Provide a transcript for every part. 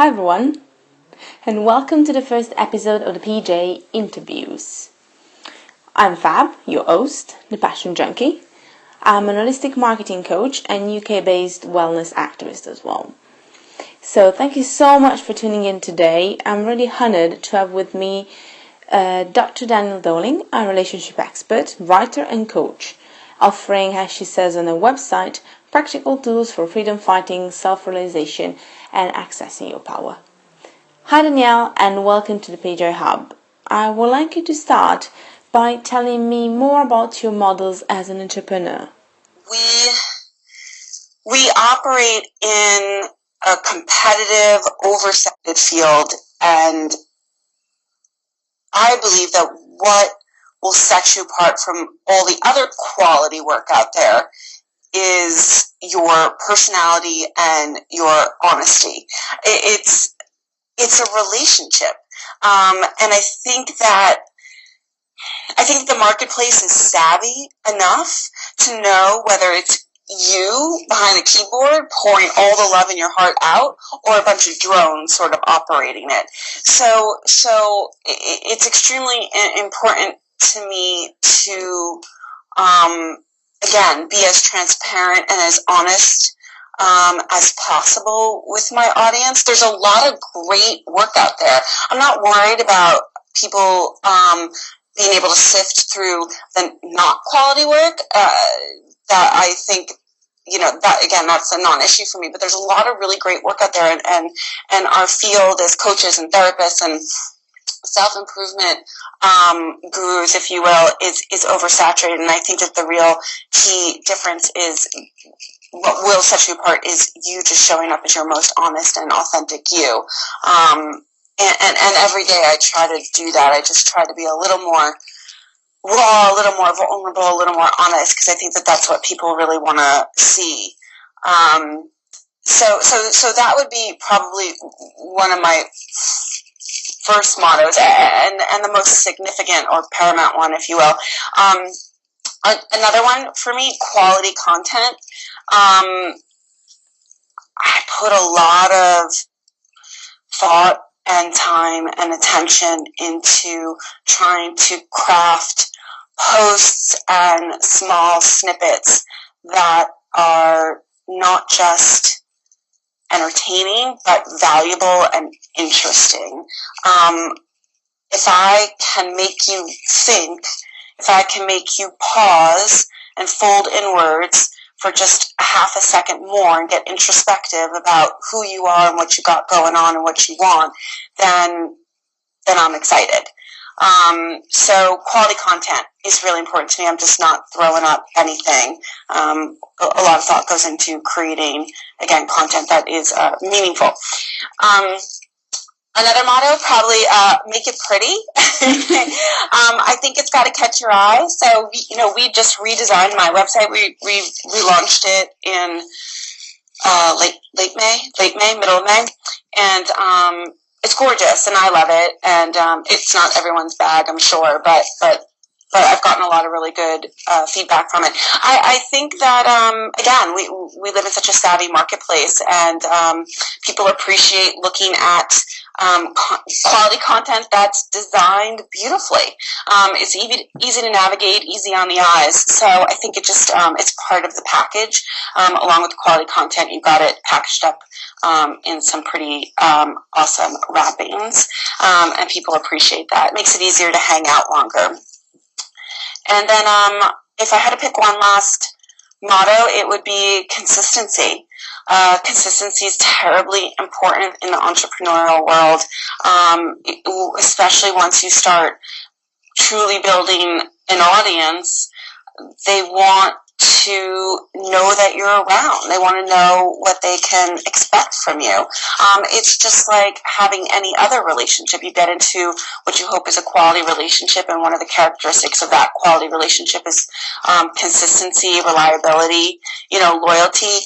Hi everyone, and welcome to the first episode of the PJ Interviews. I'm Fab, your host, the Passion Junkie. I'm an holistic marketing coach and UK-based wellness activist as well. So thank you so much for tuning in today. I'm really honored to have with me Dr. Danielle Dowling, a relationship expert, writer and coach, offering, as she says on her website, practical tools for freedom fighting, self-realization and accessing your power. Hi Danielle, and welcome to the PJ Hub. I would like you to start by telling me more about your models as an entrepreneur. We operate in a competitive, oversaturated field, and I believe that what will set you apart from all the other quality work out there is your personality and your honesty. It's a relationship, and I think the marketplace is savvy enough to know whether it's you behind the keyboard pouring all the love in your heart out, or a bunch of drones sort of operating it. So it's extremely important to me to, again, be as transparent and as honest as possible with my audience. There's a lot of great work out there. I'm not worried about people being able to sift through the not quality work. That I think, that again, that's a non-issue for me. But there's a lot of really great work out there, and our field as coaches and therapists and self-improvement gurus, if you will, is oversaturated. And I think that the real key difference is what will set you apart is you just showing up as your most honest and authentic you. And every day I try to do that. I just try to be a little more raw, a little more vulnerable, a little more honest, because I think that that's what people really want to see. So that would be probably one of my first mottos, and the most significant or paramount one, if you will. Another one for me, quality content. I put a lot of thought and time and attention into trying to craft posts and small snippets that are not just entertaining, but valuable and interesting. If I can make you think, if I can make you pause and fold inwards for just a half a second more and get introspective about who you are and what you got going on and what you want, then I'm excited. So quality content is really important to me. I'm just not throwing up anything. A lot of thought goes into creating, again, content that is meaningful. Another motto, probably make it pretty. I think it's got to catch your eye. So we just redesigned my website. We relaunched it in late May, middle of May, and it's gorgeous, and I love it. And it's not everyone's bag, I'm sure, but I've gotten a lot of really good feedback from it. I think that, again, we live in such a savvy marketplace, and people appreciate looking at quality content that's designed beautifully. It's easy to navigate, easy on the eyes. So I think it just it's part of the package. Along with the quality content, you got it packaged up in some pretty awesome wrappings, and people appreciate that. It makes it easier to hang out longer. And then if I had to pick one last motto, it would be consistency. Consistency is terribly important in the entrepreneurial world, especially once you start truly building an audience. They want to know that you're around. They want to know what they can expect from you. It's just like having any other relationship. You get into what you hope is a quality relationship, and one of the characteristics of that quality relationship is consistency, reliability, loyalty.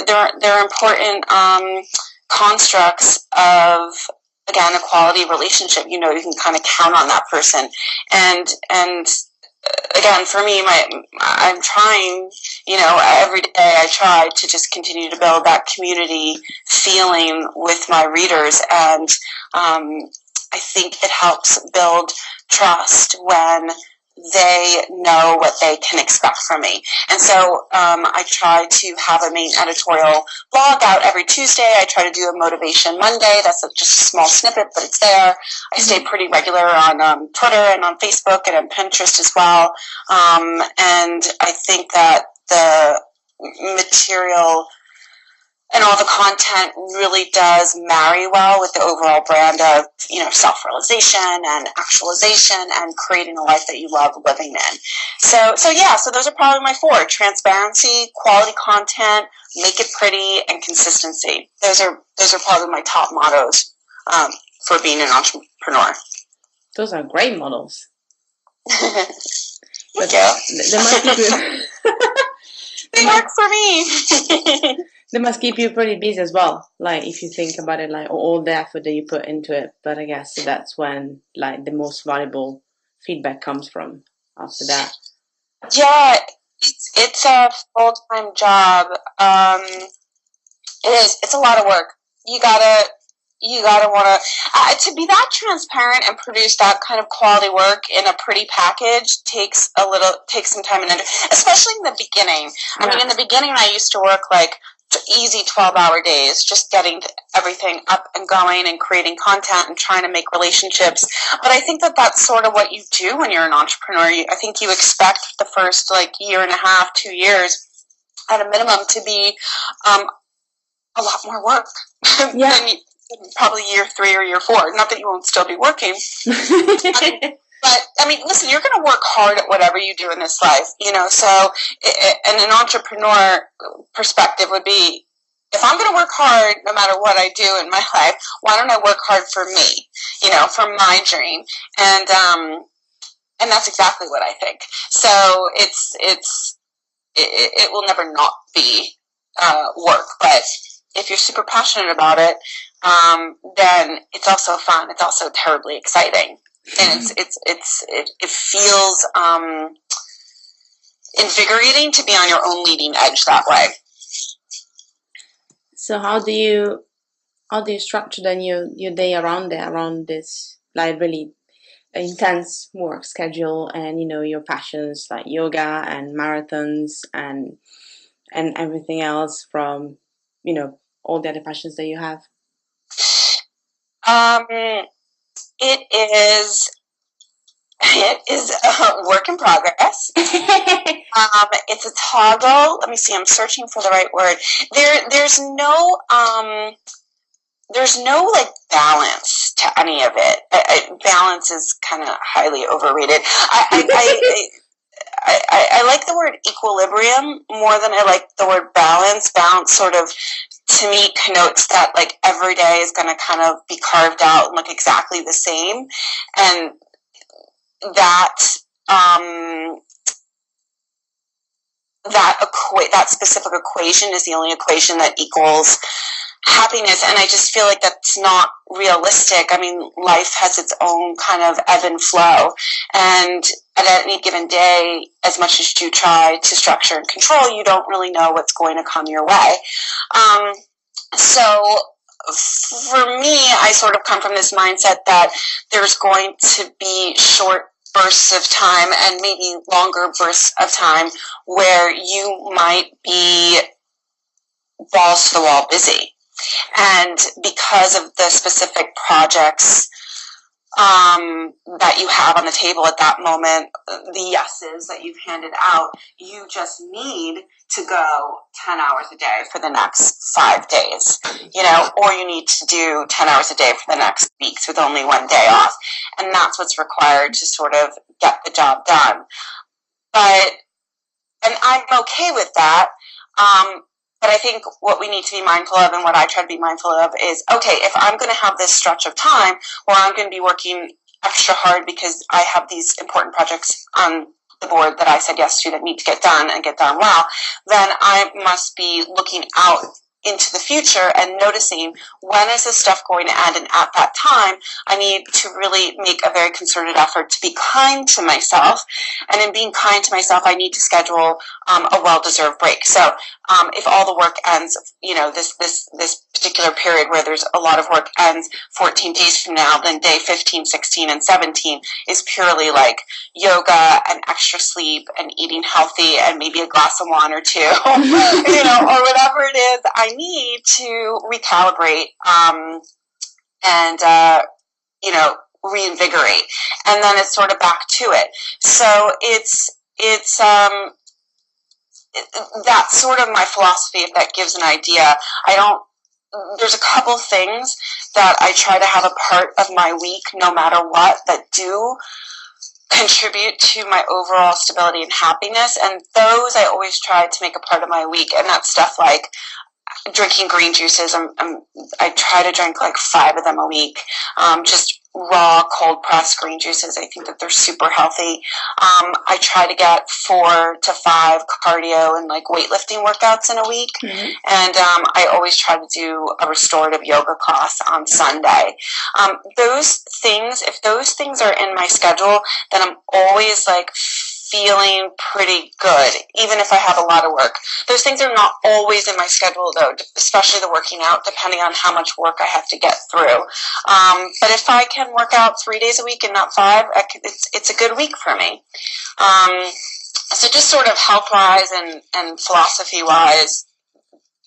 They're important constructs of, again, a quality relationship. You can kind of count on that person, and again, for me, I'm trying, every day I try to just continue to build that community feeling with my readers. And I think it helps build trust when they know what they can expect from me. And so I try to have a main editorial blog out every Tuesday. I try to do a Motivation Monday. That's just a small snippet, but it's there. I stay pretty regular on Twitter and on Facebook and on Pinterest as well. And I think that the material and all the content really does marry well with the overall brand of, self-realization and actualization and creating a life that you love living in. So those are probably my 4: transparency, quality content, make it pretty, and consistency. Those are probably my top mottos for being an entrepreneur. Those are great models. Thank you. They work for me. They must keep you pretty busy as well, like if you think about it, like all the effort that you put into it. But I guess that's when like the most valuable feedback comes from after that. Yeah, it's a full-time job. It is. It's a lot of work. You gotta want to be that transparent and produce that kind of quality work in a pretty package takes some time and energy, especially in the beginning. I mean, in the beginning, I used to work like easy 12-hour days, just getting everything up and going and creating content and trying to make relationships. But I think that that's sort of what you do when you're an entrepreneur. I think you expect the first year and a half, 2 years at a minimum to be a lot more work than probably year 3 or year 4. Not that you won't still be working. But, I mean, listen, you're going to work hard at whatever you do in this life, so and an entrepreneur perspective would be, if I'm going to work hard no matter what I do in my life, why don't I work hard for me, for my dream? And that's exactly what I think. So it will never not be work, but if you're super passionate about it, then it's also fun. It's also terribly exciting. And it feels invigorating to be on your own leading edge that way. So how do you structure then your day around this like really intense work schedule and your passions like yoga and marathons and everything else from all the other passions that you have? It is a work in progress. It's a toggle. Let me see. I'm searching for the right word. There's no balance to any of it. Balance is kind of highly overrated. I like the word equilibrium more than I like the word balance. Balance sort of, to me, connotes that every day is going to kind of be carved out and look exactly the same, and that that specific equation is the only equation that equals happiness, and I just feel like that's not realistic. I mean, life has its own kind of ebb and flow, and at any given day, as much as you try to structure and control, you don't really know what's going to come your way. So for me, I sort of come from this mindset that there's going to be short bursts of time and maybe longer bursts of time where you might be balls to the wall busy. And because of the specific projects that you have on the table at that moment, the yeses that you've handed out, you just need to go 10 hours a day for the next 5 days, or you need to do 10 hours a day for the next weeks with only 1 day off. And that's what's required to sort of get the job done. And I'm okay with that. But I think what we need to be mindful of, and what I try to be mindful of, is, okay, if I'm going to have this stretch of time where I'm going to be working extra hard because I have these important projects on the board that I said yes to that need to get done and get done well, then I must be looking out into the future and noticing when is this stuff going to end, and at that time I need to really make a very concerted effort to be kind to myself, and in being kind to myself I need to schedule a well-deserved break. So if all the work ends, this particular period where there's a lot of work ends 14 days from now, then day 15, 16, and 17 is purely like yoga and extra sleep and eating healthy and maybe a glass of wine or two, or whatever it is I need to recalibrate and reinvigorate. And then it's sort of back to it. So it's that's sort of my philosophy, if that gives an idea. There's a couple things that I try to have a part of my week, no matter what, that do contribute to my overall stability and happiness. And those I always try to make a part of my week. And that's stuff like drinking green juices. I try to drink like 5 of them a week. Just raw, cold pressed green juices. I think that they're super healthy. I try to get 4 to 5 cardio and like weightlifting workouts in a week. Mm-hmm. And I always try to do a restorative yoga class on Sunday. If those things are in my schedule, then I'm always like feeling pretty good, even if I have a lot of work. Those things are not always in my schedule, though, especially the working out, depending on how much work I have to get through. But if I can work out 3 days a week and not 5, it's a good week for me. So just sort of health-wise and philosophy-wise,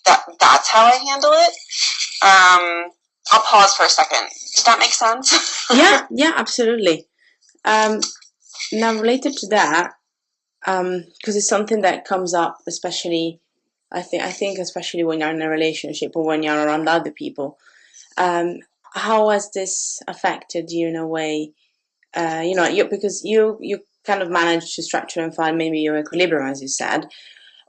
that's how I handle it. I'll pause for a second. Does that make sense? Yeah, absolutely. Now, related to that, because it's something that comes up, especially, I think especially when you're in a relationship or when you're around other people. How has this affected you in a way? Because you kind of manage to structure and find maybe your equilibrium, as you said,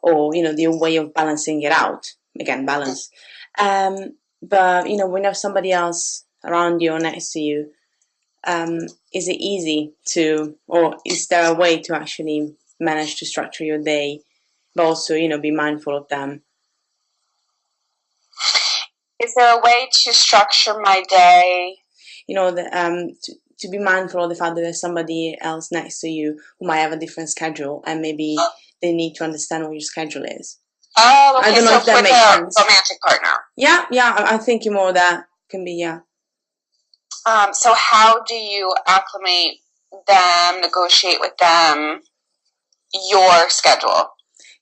or the way of balancing it out. Again, balance. But when you have somebody else around you or next to you, is it easy to, or is there a way to actually manage to structure your day, but also, be mindful of them? Is there a way to structure my day? To be mindful of the fact that there's somebody else next to you who might have a different schedule, and maybe they need to understand what your schedule is. Oh, okay. I don't know if that makes sense. Romantic partner. Yeah. I'm thinking more that can be, yeah. So how do you acclimate them, negotiate with them, your schedule?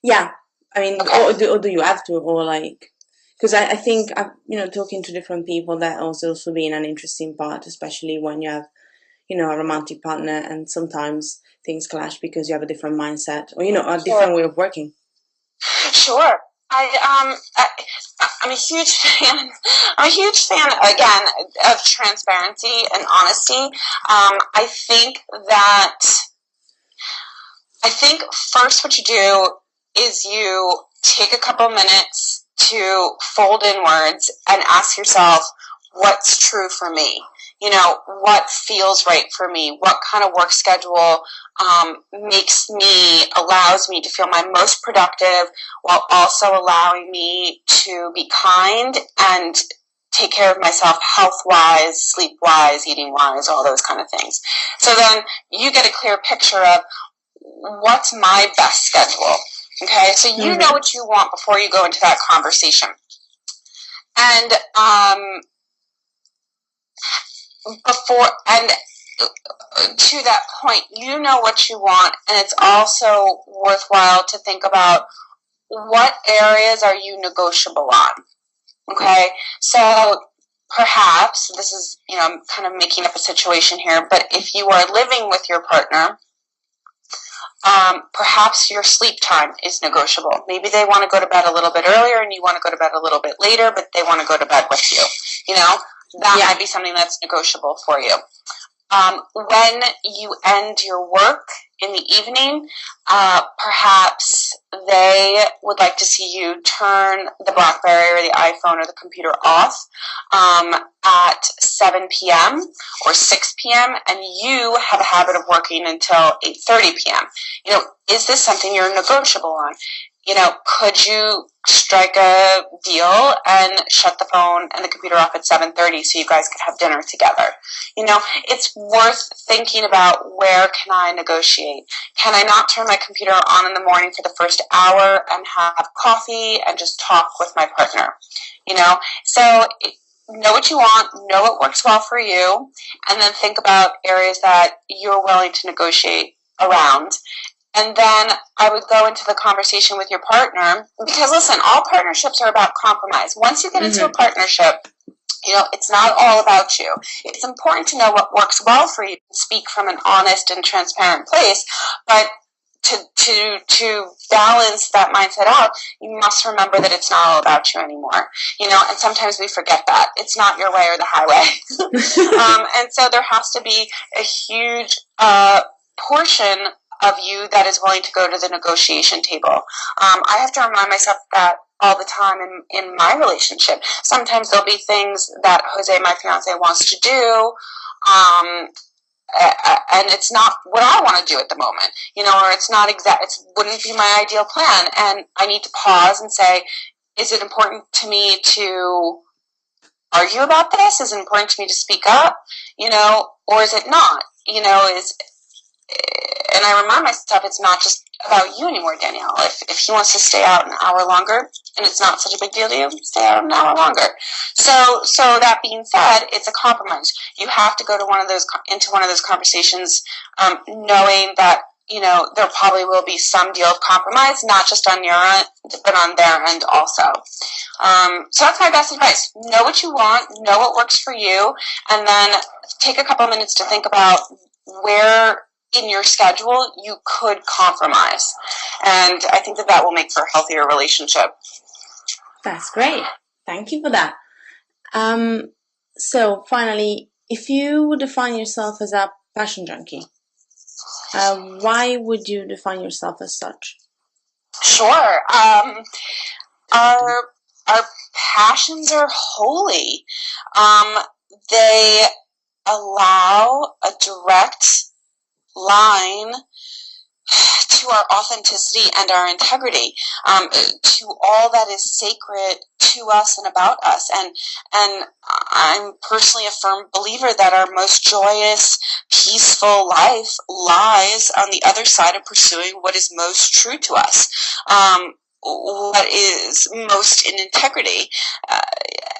Yeah. I mean, okay. or do you have to, or like, because I think, talking to different people, that also being an interesting part, especially when you have, a romantic partner, and sometimes things clash because you have a different mindset or, a different way of working. Sure. I'm a huge fan. I'm a huge fan, again, of transparency and honesty. I think first what you do is you take a couple minutes to fold inwards and ask yourself, what's true for me? What feels right for me? What kind of work schedule allows me to feel my most productive, while also allowing me to be kind and take care of myself health-wise, sleep-wise, eating-wise, all those kind of things. So then you get a clear picture of what's my best schedule. Okay, so you know what you want before you go into that conversation. And to that point, you know what you want, and it's also worthwhile to think about what areas are you negotiable on. Okay, so perhaps this is, I'm kind of making up a situation here, but if you are living with your partner, perhaps your sleep time is negotiable. Maybe they want to go to bed a little bit earlier and you want to go to bed a little bit later, but they want to go to bed with you. That might be something that's negotiable for you. When you end your work in the evening, perhaps they would like to see you turn the BlackBerry or the iPhone or the computer off at 7 p.m. or 6 p.m. and you have a habit of working until 8:30 p.m. Is this something you're negotiable on? Could you strike a deal and shut the phone and the computer off at 7:30 so you guys could have dinner together? It's worth thinking about, where can I negotiate? Can I not turn my computer on in the morning for the first hour and have coffee and just talk with my partner? So know what you want, know what works well for you, and then think about areas that you're willing to negotiate around. And then I would go into the conversation with your partner, because listen, all partnerships are about compromise. Once you get into a partnership, it's not all about you. It's important to know what works well for you, speak from an honest and transparent place, but to balance that mindset out, you must remember that it's not all about you anymore. And sometimes we forget that. It's not your way or the highway. And so there has to be a huge portion of you that is willing to go to the negotiation table. I have to remind myself that all the time in my relationship. Sometimes there'll be things that Jose, my fiance, wants to do, and it's not what I want to do at the moment, or it's not it wouldn't be my ideal plan. And I need to pause and say, is it important to me to argue about this? Is it important to me to speak up, or is it not? And I remind myself, it's not just about you anymore, Danielle. If he wants to stay out an hour longer, and it's not such a big deal to you, stay out an hour longer. So that being said, it's a compromise. You have to go to into one of those conversations, knowing that there probably will be some deal of compromise, not just on your end, but on their end also. So that's my best advice. Know what you want, know what works for you, and then take a couple of minutes to think about where in your schedule you could compromise. And I think that will make for a healthier relationship. That's great. Thank you for that. So finally, if you would define yourself as a passion junkie, why would you define yourself as such? Sure. Our passions are holy. They allow a direct line to our authenticity and our integrity, to all that is sacred to us and about us. And I'm personally a firm believer that our most joyous, peaceful life lies on the other side of pursuing what is most true to us, what is most in integrity.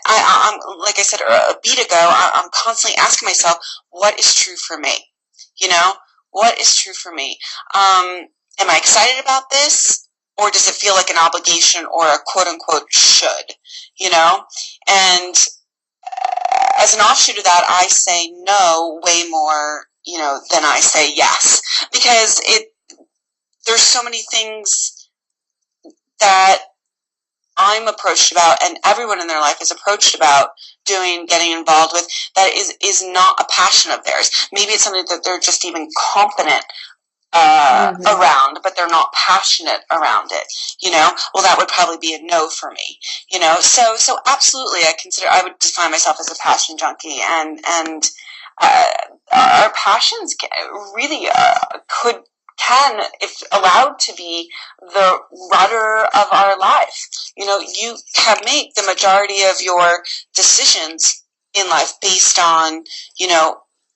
I'm like I said a beat ago, I'm constantly asking myself, what is true for me? What is true for me? Am I excited about this, or does it feel like an obligation or a quote-unquote should? And as an offshoot of that, I say no way more, than I say yes, because there's so many things that I'm approached about, and everyone in their life is approached about doing, getting involved with, that is not a passion of theirs. Maybe it's something that they're just even competent around, but they're not passionate around it. Well, that would probably be a no for me. So absolutely, I would define myself as a passion junkie, and our passions really can, if allowed to be, the rudder of our life. You can make the majority of your decisions in life based on,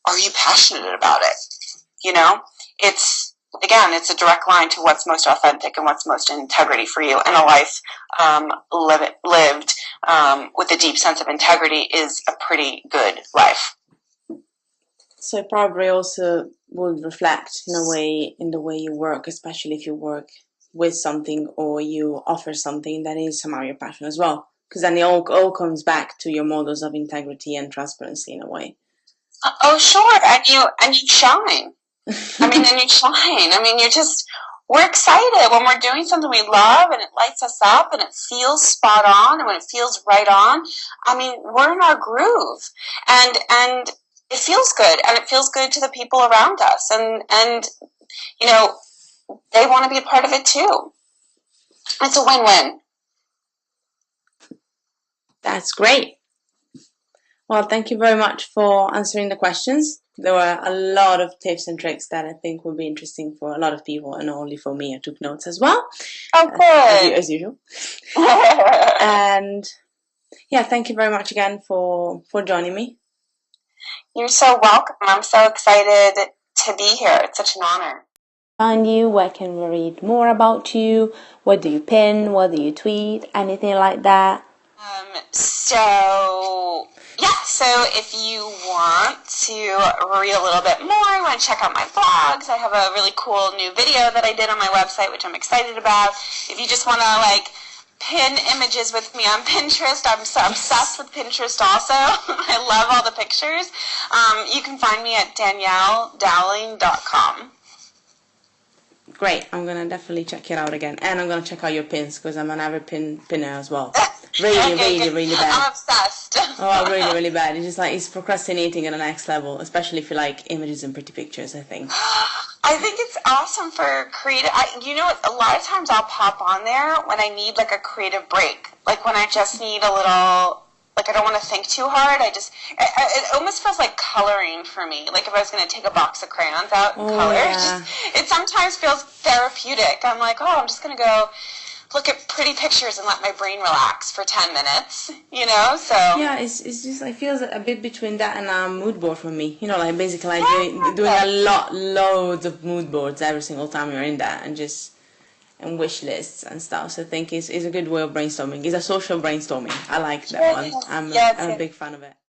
are you passionate about it? It's a direct line to what's most authentic and what's most in integrity for you. And a life lived with a deep sense of integrity is a pretty good life. So it probably also would reflect in the way you work, especially if you work with something or you offer something that is somehow your passion as well. Because then it all comes back to your models of integrity and transparency in a way. Oh, sure. And you shine. You shine. We're excited when we're doing something we love and it lights us up and it feels spot on, and when it feels right on, we're in our groove. And it feels good, and it feels good to the people around us, and they want to be a part of it too. It's a win-win. That's great. Well, thank you very much for answering the questions. There were a lot of tips and tricks that I think will be interesting for a lot of people, and not only for me. I took notes as well. Oh, good. As usual. And yeah, thank you very much again for joining me. You're so welcome. I'm so excited to be here. It's such an honor. Find you, where can we read more about you? What do you pin? What do you tweet? Anything like that? So if you want to read a little bit more, you want to check out my blogs, I have a really cool new video that I did on my website, which I'm excited about. If you just want to pin images with me on Pinterest, I'm so obsessed with Pinterest also. I love all the pictures. You can find me at DanielleDowling.com. Great, I'm gonna definitely check it out again, and I'm gonna check out your pins because I'm an avid pinner as well. Really bad. I'm obsessed. Oh, really bad. It's just it's procrastinating at the next level, especially if you like images and pretty pictures, I think. I think it's awesome for creative. A lot of times I'll pop on there when I need a creative break, when I just need a little. I don't want to think too hard. It almost feels like coloring for me. If I was going to take a box of crayons out and color, yeah. It sometimes feels therapeutic. I'm I'm just going to go look at pretty pictures and let my brain relax for 10 minutes, so. Yeah, it's just, it feels a bit between that and a mood board for me. Basically doing loads of mood boards every single time you're in that, and wish lists and stuff. So I think it's a good way of brainstorming. It's a social brainstorming. I like that one. I'm a big fan of it.